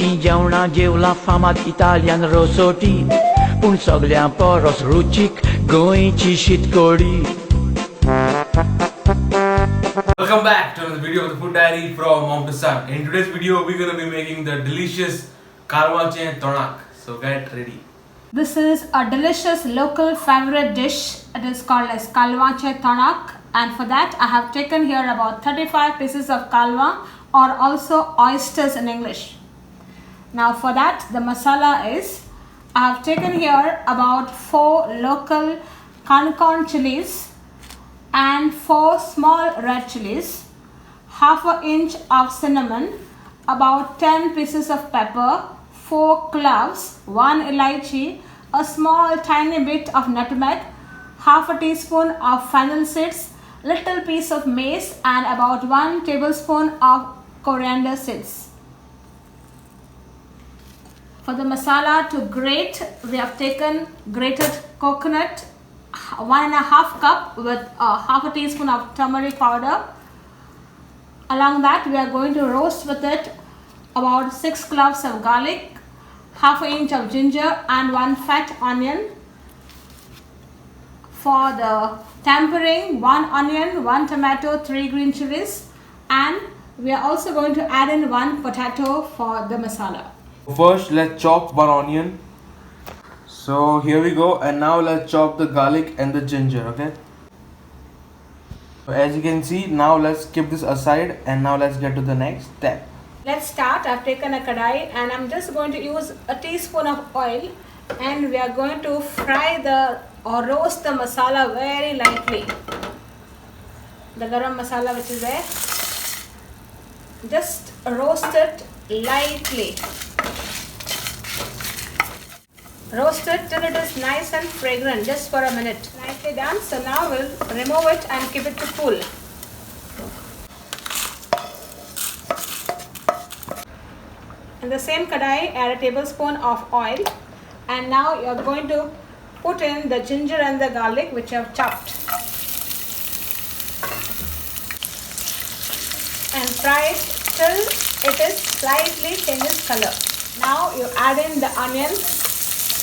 गोंयची जेवणां जेवला फामाद इटालियन रोसोटी पूण सगळ्यां परस रुचीक गोंयची शीतकडी. Welcome back to another video of the Food Diary from Mom to Son. In today's video, we're gonna be making the delicious kalvache tonak. So get ready. This is a delicious local favorite dish. It is called as kalvache tonak, and for that I have taken here about 35 pieces of kalva, or also oysters in English. Now for that the masala is, I have taken here about 4 local Kankan chilies and 4 small red chilies, half an inch of cinnamon, about 10 pieces of pepper, 4 cloves, 1 elaichi, a small tiny bit of nutmeg, half a teaspoon of fennel seeds, little piece of mace, and about 1 tablespoon of coriander seeds. For the masala to grate, we have taken grated coconut, 1.5 cup with half a teaspoon of turmeric powder. Along that we are going to roast with it about 6 cloves of garlic, half an inch of ginger, and 1 fat onion. For the tempering, 1 onion, 1 tomato, 3 green chilies, and we are also going to add in 1 potato for the masala. First, let's chop 1 onion. So here we go, and now let's chop the garlic and the ginger. Okay. So as you can see, now let's keep this aside, and now let's get to the next step. Let's start. I've taken a kadai and I'm just going to use a teaspoon of oil, and we are going to fry or roast the masala very lightly. The garam masala which is there, just roast it lightly. Roast it till it is nice and fragrant, just for a minute. Nicely done. So now we'll remove it and keep it to cool. In the same kadai, add a tablespoon of oil, and now you're going to put in the ginger and the garlic which you have chopped, and fry it till it is slightly changes color. Now you add in the onion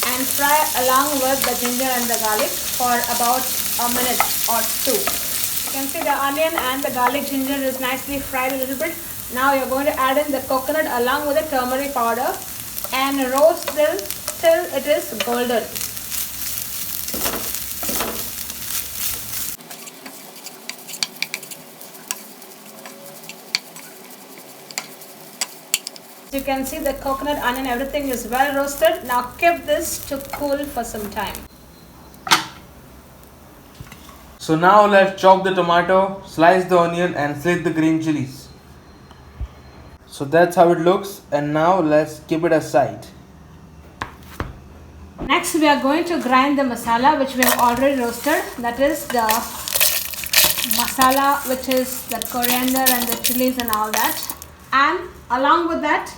and fry along with the ginger and the garlic for about a minute or 2. You can see the onion and the garlic ginger is nicely fried a little bit. Now you're going to add in the coconut along with the turmeric powder and roast till it is golden. You can see the coconut, onion, everything is well roasted. Now keep this to cool for some time. So now let's chop the tomato, slice the onion, and slit the green chilies. So that's how it looks, and now let's keep it aside. Next we are going to grind the masala which we have already roasted. That is the masala which is the coriander and the chilies and all that, and along with that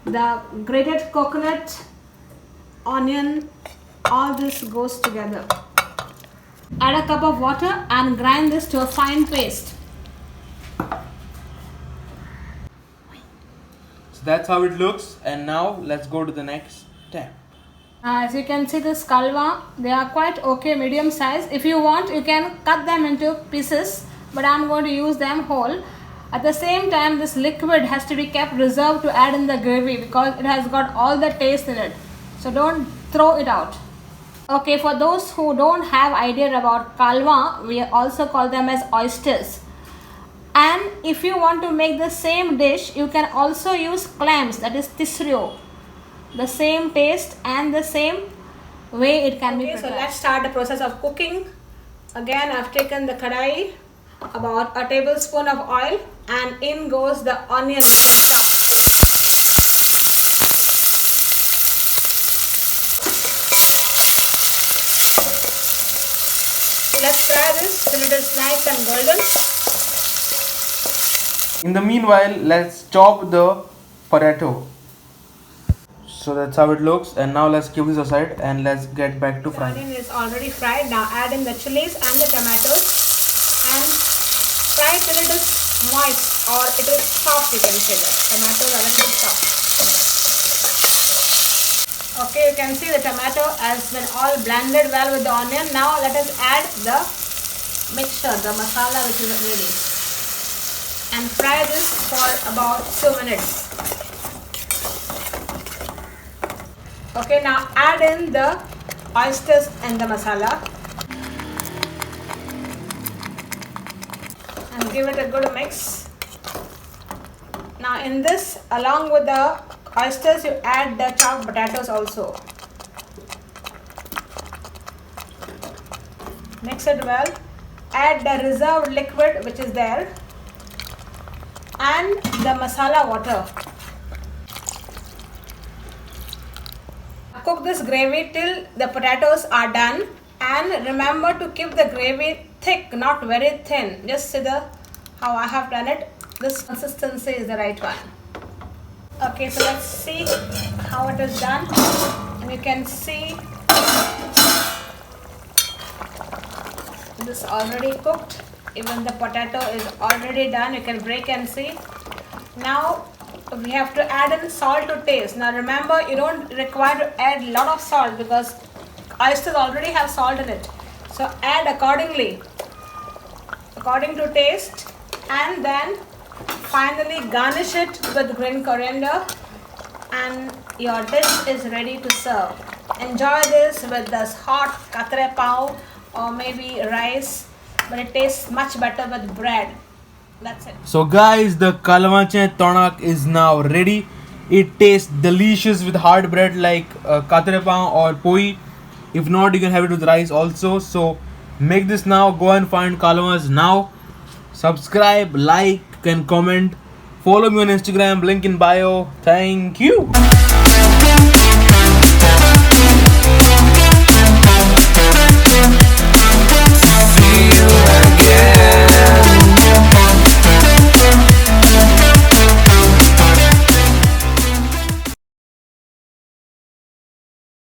the grated coconut, onion, all this goes together. Add a cup of water and grind this to a fine paste. So that's how it looks, and now let's go to the next step. As you can see, this kalva, they are quite okay, medium size. If you want, you can cut them into pieces, but I'm going to use them whole. At the same time, this liquid has to be kept reserved to add in the gravy because it has got all the taste in it. So don't throw it out. Okay, for those who don't have idea about kalva, we also call them as oysters. And if you want to make the same dish, you can also use clams, that is tisrio. The same taste and the same way it can be prepared. So let's start the process of cooking. Again, I've taken the kadai, about a tablespoon of oil, and in goes the onion chopped. Let's fry this till it is nice and golden. In the meanwhile, let's chop the potato. So that's how it looks, and now let's keep this aside and let's get back to frying. The onion is already fried. Now add in the chilies and the tomatoes and fry till it is moist, or it is soft. You can say that tomatoes are a little soft. Okay, you can see the tomato has been all blended well with the onion. Now let us add the mixture, the masala which is ready, and fry this for about 2 minutes. Okay, now add in the oysters and the masala and give it a good mix. Now in this, along with the oysters, you add the chopped potatoes also. Mix it well. Add the reserved liquid which is there and the masala water. Cook this gravy till the potatoes are done, and remember to keep the gravy thick, not very thin. Just see how I have done it. This consistency is the right one. Okay, so let's see how it is done, and you can see this already cooked. Even the potato is already done. You can break and see. Now we have to add in salt to taste. Now remember, you don't require to add a lot of salt because oysters already have salt in it. So add accordingly, according to taste, and then finally garnish it with green coriander, and your dish is ready to serve. Enjoy this with this hot katre pav or maybe rice, but it tastes much better with bread. That's it. So guys, the kalwache tonak is now ready. It tastes delicious with hard bread like katre pav or poi. If not, you can have it with rice also. So make this now. Go and find kalwas now. Subscribe, like and comment. Follow me on Instagram, link in bio. Thank you.